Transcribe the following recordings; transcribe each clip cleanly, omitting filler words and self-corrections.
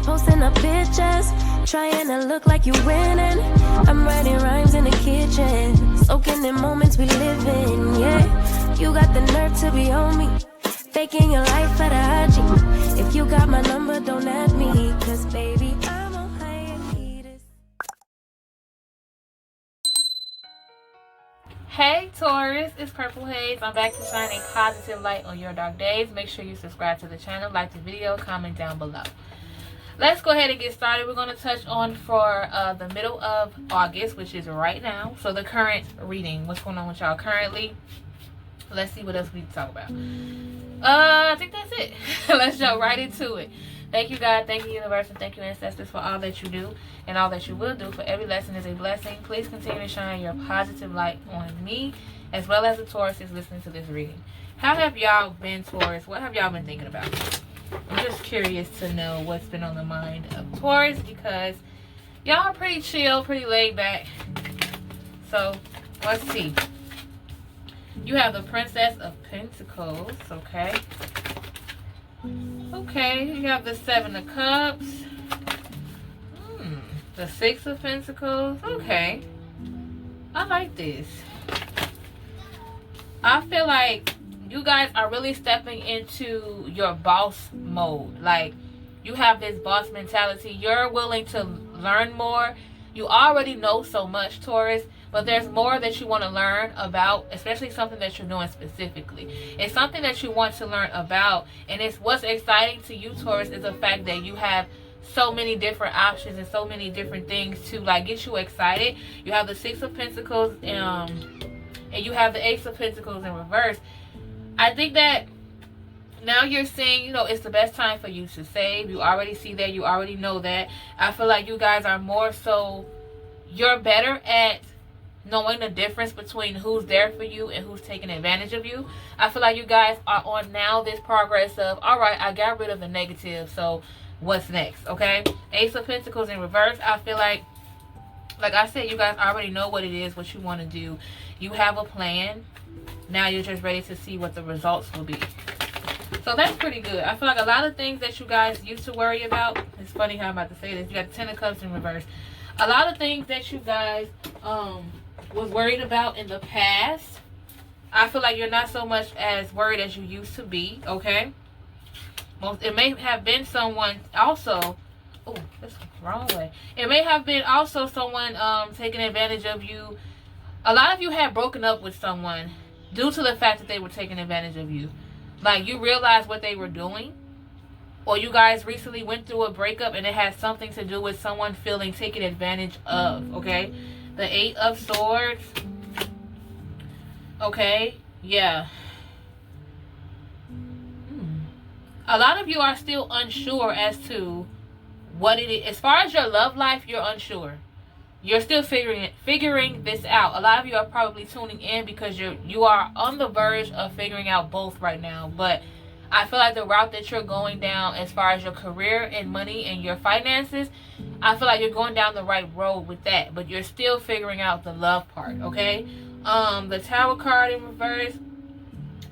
posting up pictures, trying to look like you winning. I'm writing rhymes in the kitchen, soaking in moments we live in, yeah. You got the nerve to be on me, faking your life for the IG. If you got my number, don't add me, cause baby, I'm on hiatus. Hey Taurus, it's Purple Hayez. I'm back to shine a positive light on your dark days. Make sure you subscribe to the channel, like the video, comment down below. Let's go ahead and get started. We're going to touch on for the middle of August, which is right now. So the current reading, what's going on with y'all currently. Let's see what else we can talk about. I think that's it. Let's jump right into it. Thank you, God. Thank you, universe. And thank you, ancestors, for all that you do and all that you will do. For every lesson is a blessing. Please continue to shine your positive light on me, as well as the Tauruses listening to this reading. How have y'all been, Taurus? What have y'all been thinking about? I'm just curious to know what's been on the mind of Taurus, because y'all are pretty chill, pretty laid back. So, let's see. You have the Princess of Pentacles, okay? Okay, you have the Seven of Cups. The Six of Pentacles. Okay. I like this. I feel like you guys are really stepping into your boss mode. Like, you have this boss mentality. You're willing to learn more. You already know so much, Taurus, but there's more that you want to learn about, especially something that you're doing specifically. It's something that you want to learn about, and it's what's exciting to you, Taurus, is the fact that you have so many different options and so many different things to like get you excited. You have the Six of Pentacles and you have the Ace of Pentacles in reverse. I think that now you're saying, you know, it's the best time for you to save. You already see that. You already know that. I feel like you guys are more so, you're better at knowing the difference between who's there for you and who's taking advantage of you. I feel like you guys are on now this progress of, all right, I got rid of the negative, so what's next? Okay, Ace of Pentacles in reverse. I feel like I said, you guys already know what it is, what you want to do. You have a plan. Now you're just ready to see what the results will be. So that's pretty good. I feel like a lot of things that you guys used to worry about, it's funny how I'm about to say this, you got the Ten of Cups in reverse. A lot of things that you guys was worried about in the past, I feel like you're not so much as worried as you used to be, okay? It may have been someone also, oh, that's the wrong way. It may have been also someone taking advantage of you. A lot of you had broken up with someone due to the fact that they were taking advantage of you. Like, you realized what they were doing, or you guys recently went through a breakup and it had something to do with someone feeling taken advantage of, okay? The Eight of Swords. Okay, yeah. A lot of you are still unsure as to what it is. As far as your love life, you're unsure. You're still figuring this out. A lot of you are probably tuning in because you are on the verge of figuring out both right now. But I feel like the route that you're going down as far as your career and money and your finances, I feel like you're going down the right road with that. But you're still figuring out the love part, okay? The Tower card in reverse.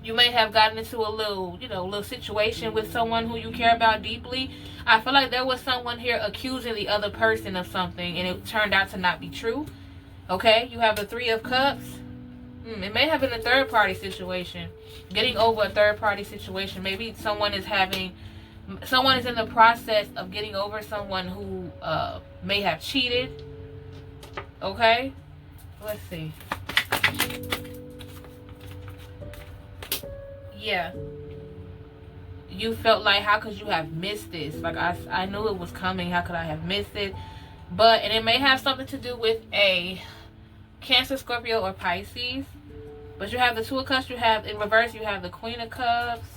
You may have gotten into a little situation with someone who you care about deeply. I feel like there was someone here accusing the other person of something, and it turned out to not be true. Okay, you have the Three of Cups. It may have been a third-party situation. Getting over a third-party situation. Maybe someone is in the process of getting over someone who may have cheated. Okay, let's see. Yeah, you felt like, how could you have missed this? Like, I knew it was coming. How could I have missed it? And it may have something to do with a Cancer, Scorpio, or Pisces. But you have the Two of Cups. You have in reverse. You have the Queen of Cups.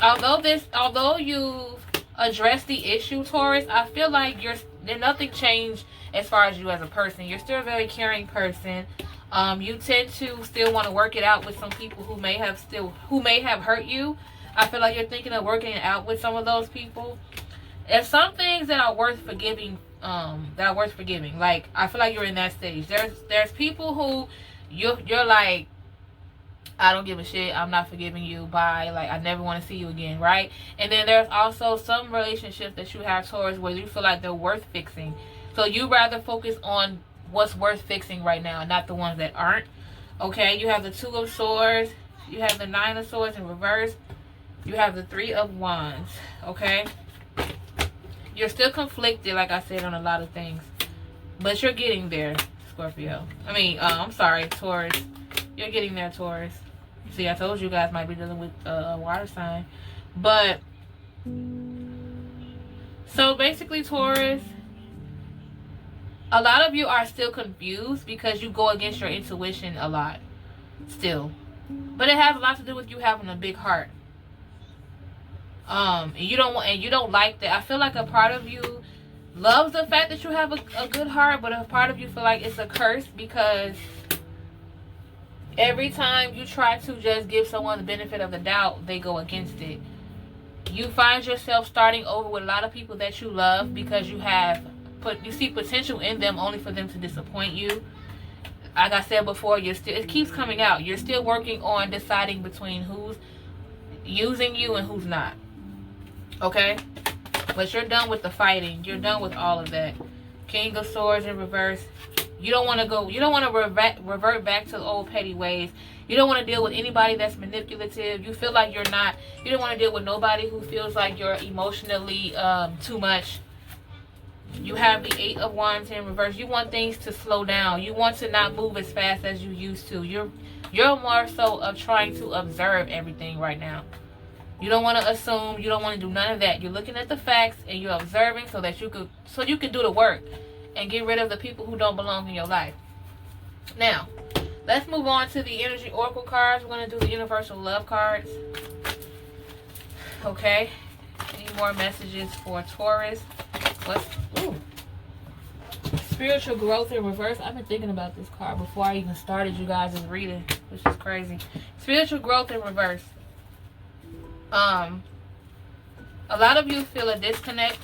Although you addressed the issue, Taurus, I feel like nothing changed as far as you as a person. You're still a very caring person. You tend to still want to work it out with some people who may have hurt you. I feel like you're thinking of working it out with some of those people. There's some things that are worth forgiving. Like, I feel like you're in that stage. There's people who you're like, I don't give a shit. I'm not forgiving you. Bye. Like, I never want to see you again, right? And then there's also some relationships that you have, Taurus, where you feel like they're worth fixing. So you rather focus on what's worth fixing right now, not the ones that aren't. Okay, you have the Two of Swords. You have the Nine of Swords in reverse. You have the Three of Wands. Okay? You're still conflicted, like I said, on a lot of things. But you're getting there, Scorpio. I'm sorry, Taurus. You're getting there, Taurus. See, I told you guys might be dealing with a water sign. But, so basically, Taurus, a lot of you are still confused because you go against your intuition a lot. Still. But it has a lot to do with you having a big heart. And you don't like that. I feel like a part of you loves the fact that you have a good heart, but a part of you feel like it's a curse because every time you try to just give someone the benefit of the doubt, they go against it. You find yourself starting over with a lot of people that you love because you see potential in them only for them to disappoint you. Like I said before, it keeps coming out. You're still working on deciding between who's using you and who's not. Okay? But you're done with the fighting. You're done with all of that. King of Swords in reverse. You don't want to revert back to the old petty ways. You don't want to deal with anybody that's manipulative. You feel like you don't want to deal with nobody who feels like you're emotionally too much. You have the Eight of Wands in reverse. You want things to slow down. You want to not move as fast as you used to. You're more so of trying to observe everything right now. You don't want to assume. You don't want to do none of that. You're looking at the facts and you're observing so that you can do the work and get rid of the people who don't belong in your life. Now, let's move on to the energy oracle cards. We're going to do the universal love cards. Okay. Any more messages for Taurus? Spiritual growth in reverse. I've been thinking about this card before I even started you guys' reading, which is crazy. Spiritual growth in reverse. A lot of you feel a disconnect.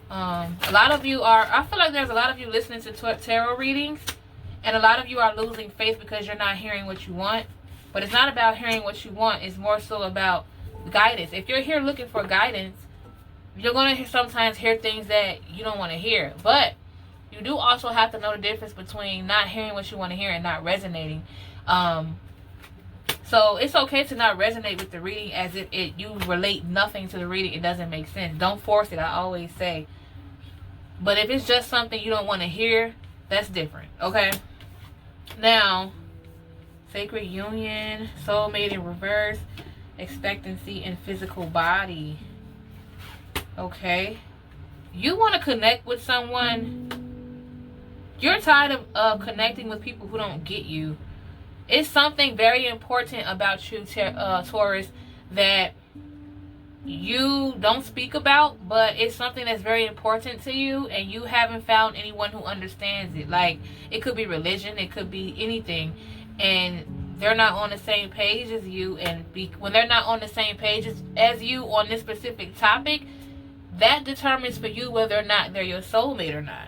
A lot of you I feel like there's a lot of you listening to tarot readings, and a lot of you are losing faith because you're not hearing what you want. But it's not about hearing what you want. It's more so about guidance. If you're here looking for guidance, you're going to sometimes hear things that you don't want to hear. But you do also have to know the difference between not hearing what you want to hear and not resonating. So it's okay to not resonate with the reading as if you relate nothing to the reading. It doesn't make sense. Don't force it, I always say. But if it's just something you don't want to hear, that's different. Okay? Now, sacred union, soulmate in reverse, expectancy, and physical body. Okay? You want to connect with someone. You're tired of connecting with people who don't get you. It's something very important about you, Taurus, that you don't speak about, but it's something that's very important to you, and you haven't found anyone who understands it. Like, it could be religion, it could be anything, and they're not on the same page as you, and when they're not on the same page as you on this specific topic, that determines for you whether or not they're your soulmate or not.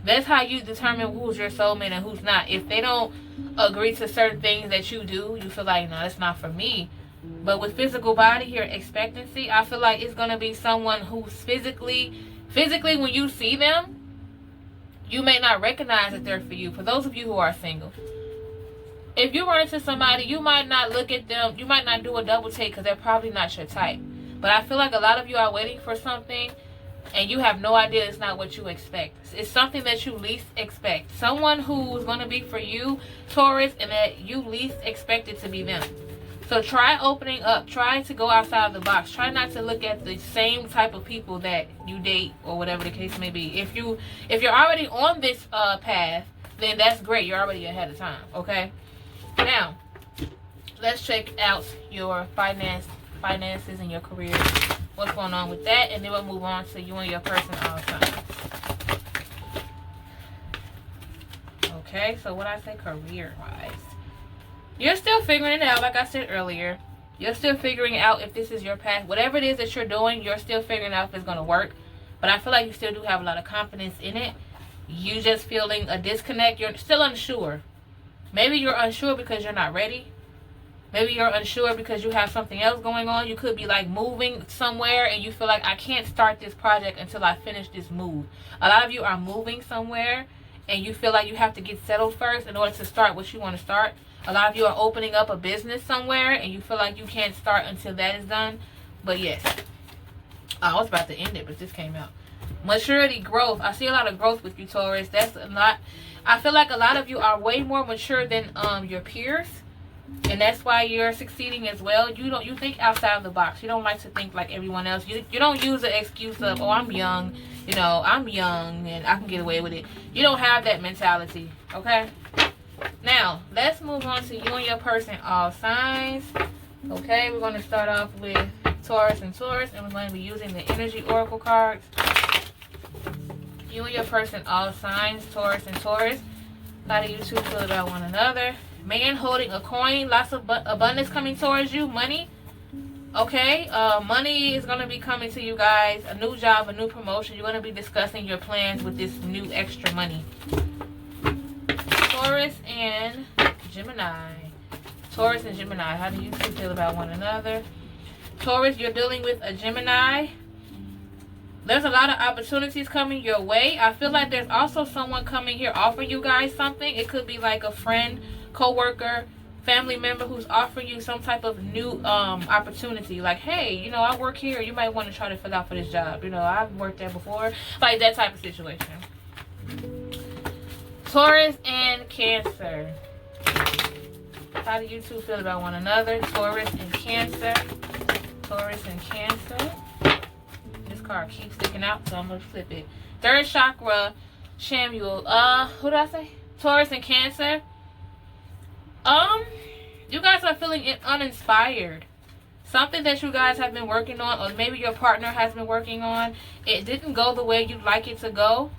That's how you determine who's your soulmate and who's not. If they don't agree to certain things that you do, you feel like, no, that's not for me. But with physical body here, expectancy, I feel like it's going to be someone who's physically, when you see them, you may not recognize that they're for you. For those of you who are single, if you run into somebody, you might not look at them, you might not do a double take because they're probably not your type. But I feel like a lot of you are waiting for something and you have no idea it's not what you expect. It's something that you least expect. Someone who's going to be for you, Taurus, and that you least expect it to be them. So try opening up. Try to go outside of the box. Try not to look at the same type of people that you date or whatever the case may be. If you're already on this path, then that's great. You're already ahead of time. Okay? Now, let's check out your finances and your career. What's going on with that, and then we'll move on to you and your person also. Okay, so what I say career-wise. You're still figuring it out, like I said earlier. You're still figuring out if this is your path. Whatever it is that you're doing, you're still figuring out if it's going to work. But I feel like you still do have a lot of confidence in it. You just feeling a disconnect. You're still unsure. Maybe you're unsure because you're not ready. Maybe you're unsure because you have something else going on. You could be like moving somewhere and you feel like, I can't start this project until I finish this move. A lot of you are moving somewhere and you feel like you have to get settled first in order to start what you want to start. A lot of you are opening up a business somewhere and you feel like you can't start until that is done. But yes, I was about to end it, but this came out. Maturity, growth. I see a lot of growth with you, Taurus. That's a lot. I feel like a lot of you are way more mature than your peers. And that's why you're succeeding as well. You think outside of the box. You don't like to think like everyone else. You don't use the excuse of, oh, I'm young, I'm young and I can get away with it. You don't have that mentality, okay? Now, let's move on to you and your person, all signs. Okay, we're going to start off with Taurus and Taurus, and we're going to be using the energy oracle cards. You and your person, all signs, Taurus and Taurus. How do you two feel about one another? Man holding a coin, lots of abundance coming towards you, money. Okay, money is going to be coming to you guys, a new job, a new promotion. You're going to be discussing your plans with this new extra money. Taurus and Gemini. Taurus and Gemini, how do you two feel about one another? Taurus, you're dealing with a Gemini. There's a lot of opportunities coming your way. I feel like there's also someone coming here offering you guys something. It could be like a friend, co-worker, family member who's offering you some type of new opportunity. Like, hey, I work here. You might want to try to fill out for this job. I've worked there before. Like that type of situation. Taurus and Cancer. How do you two feel about one another? Taurus and Cancer. Taurus and Cancer. This card keeps sticking out, so I'm going to flip it. Third chakra, Samuel. Who did I say? Taurus and Cancer. You guys are feeling uninspired. Something that you guys have been working on, or maybe your partner has been working on, it didn't go the way you'd like it to go.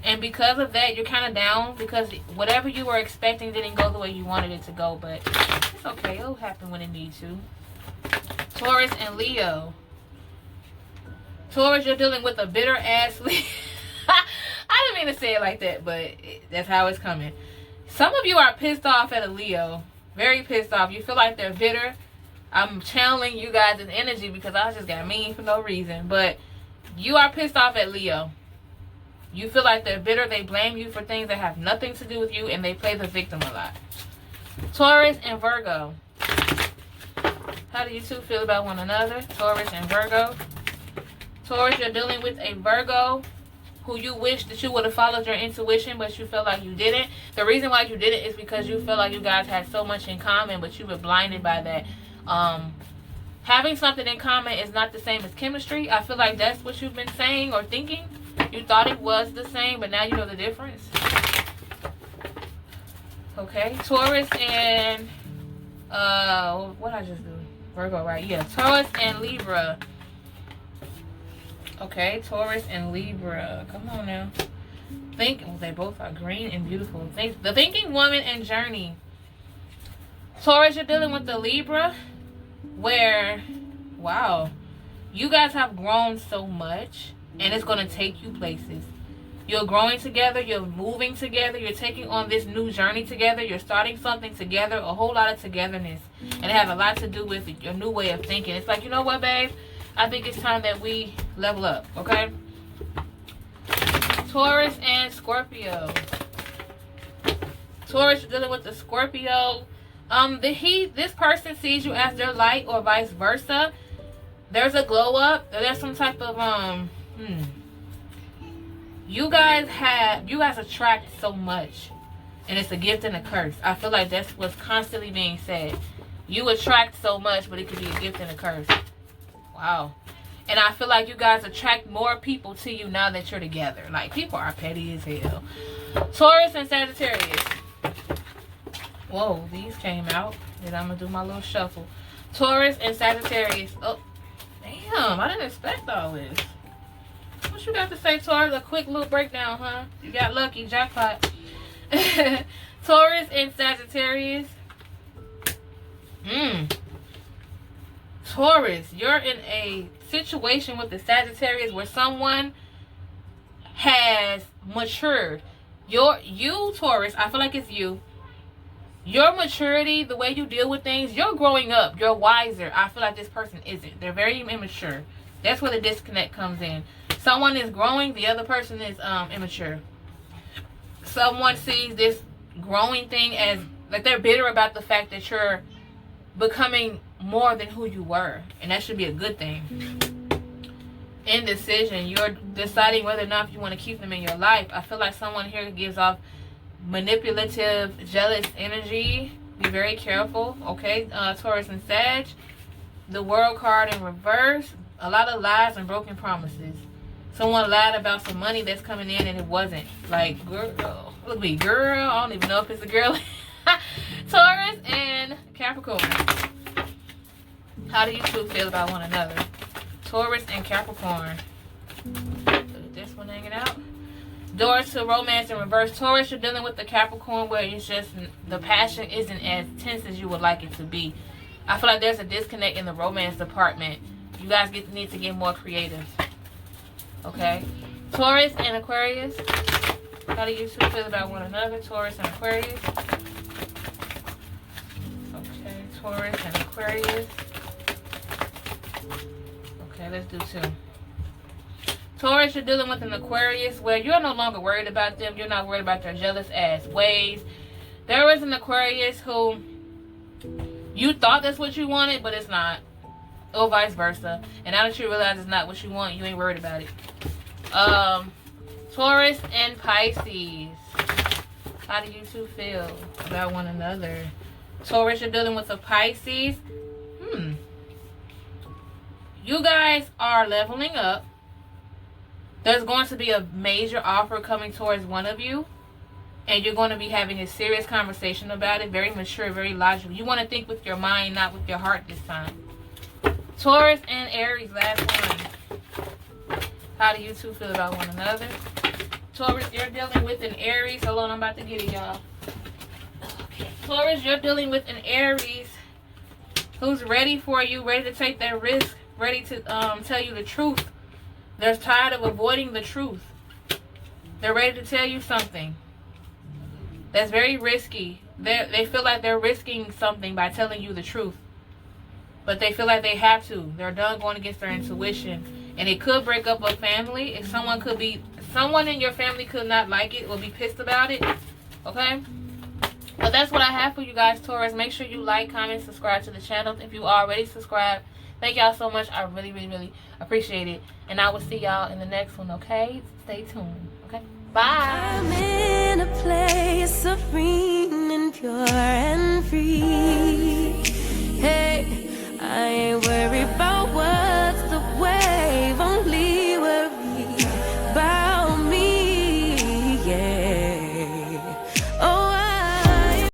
And because of that, you're kind of down because whatever you were expecting didn't go the way you wanted it to go. But it's okay. It'll happen when it needs to. Taurus and Leo. Taurus, you're dealing with a bitter ass Leo. I didn't mean to say it like that, but that's how it's coming. Some of you are pissed off at a Leo. Very pissed off. You feel like they're bitter. I'm channeling you guys in energy because I just got mean for no reason. But you are pissed off at Leo. You feel like they're bitter. They blame you for things that have nothing to do with you, and they play the victim a lot. Taurus and Virgo. How do you two feel about one another? Taurus and Virgo. Taurus, you're dealing with a Virgo who you wish that you would have followed your intuition, but you felt like you didn't. The reason why you didn't is because you felt like you guys had so much in common, but you were blinded by that. Having something in common is not the same as chemistry. I feel like that's what you've been saying or thinking. You thought it was the same, but now you know the difference. Okay, Taurus and what did I just do? Virgo, right? Yeah, Taurus and Libra. Okay, Taurus and Libra. Come on now. They both are green and beautiful. The Thinking Woman and Journey. Taurus, you're dealing with the Libra, where, wow, you guys have grown so much, and it's going to take you places. You're growing together, you're moving together, you're taking on this new journey together, you're starting something together, a whole lot of togetherness. And it has a lot to do with your new way of thinking. It's like, you know what, babe? I think it's time that we level up, okay? Taurus and Scorpio. Taurus, you're dealing with the Scorpio. This person sees you as their light or vice versa. There's a glow up. There's some type of, You guys attract so much, and it's a gift and a curse. I feel like that's what's constantly being said. You attract so much, but it could be a gift and a curse. Wow. And I feel like you guys attract more people to you now that you're together. Like, people are petty as hell. Taurus and Sagittarius. Whoa, these came out. And I'm going to do my little shuffle. Taurus and Sagittarius. Oh, damn. I didn't expect all this. What you got to say, Taurus? A quick little breakdown, huh? You got lucky. Jackpot. Taurus and Sagittarius. Taurus, you're in a situation with the Sagittarius where someone has matured. You, Taurus, I feel like it's you. your maturity, the way you deal with things, you're growing up. You're wiser. I feel like this person isn't. They're very immature. That's where the disconnect comes in. Someone is growing, the other person is immature. Someone sees this growing thing as like they're bitter about the fact that you're becoming more than who you were, and that should be a good thing. Indecision, you're deciding whether or not you want to keep them in your life. I feel like someone here gives off manipulative, jealous energy. Be very careful, okay? Taurus and Sag, the World card in reverse, a lot of lies and broken promises. Someone lied about some money that's coming in and it wasn't. Like, girl, look at me, girl. I don't even know if it's a girl. Taurus and Capricorn. How do you two feel about one another? Taurus and Capricorn. Look at this one hanging out. Doors to romance in reverse. Taurus, you're dealing with the Capricorn where it's just the passion isn't as tense as you would like it to be. I feel like there's a disconnect in the romance department. You guys need to get more creative. Okay? Taurus and Aquarius. How do you two feel about one another? Taurus and Aquarius. Okay, Taurus and Aquarius. Okay, let's do two. Taurus, you're dealing with an Aquarius where you're no longer worried about them. You're not worried about their jealous ass ways. There is an Aquarius who you thought that's what you wanted, but it's not. Or vice versa. And now that you realize it's not what you want, you ain't worried about it. Taurus and Pisces. How do you two feel about one another? Taurus, you're dealing with a Pisces. You guys are leveling up. There's going to be a major offer coming towards one of you. And you're going to be having a serious conversation about it. Very mature, very logical. You want to think with your mind, not with your heart this time. Taurus and Aries, last one. How do you two feel about one another? Taurus, you're dealing with an Aries. Hold on, I'm about to get it, y'all. Okay. Taurus, you're dealing with an Aries who's ready for you, ready to take that risk, ready to tell you the truth. They're tired of avoiding the truth. They're ready to tell you something that's very risky. They feel like they're risking something by telling you the truth. But they feel like they have to. They're done going against their intuition. And it could break up a family. If someone in your family could not like it or be pissed about it. Okay? But that's what I have for you guys, Taurus. Make sure you like, comment, subscribe to the channel. If you already subscribed, thank y'all so much. I really, really, really appreciate it. And I will see y'all in the next one, okay? Stay tuned, okay? Bye. I'm in a place serene and pure and free. Hey, I ain't worried about what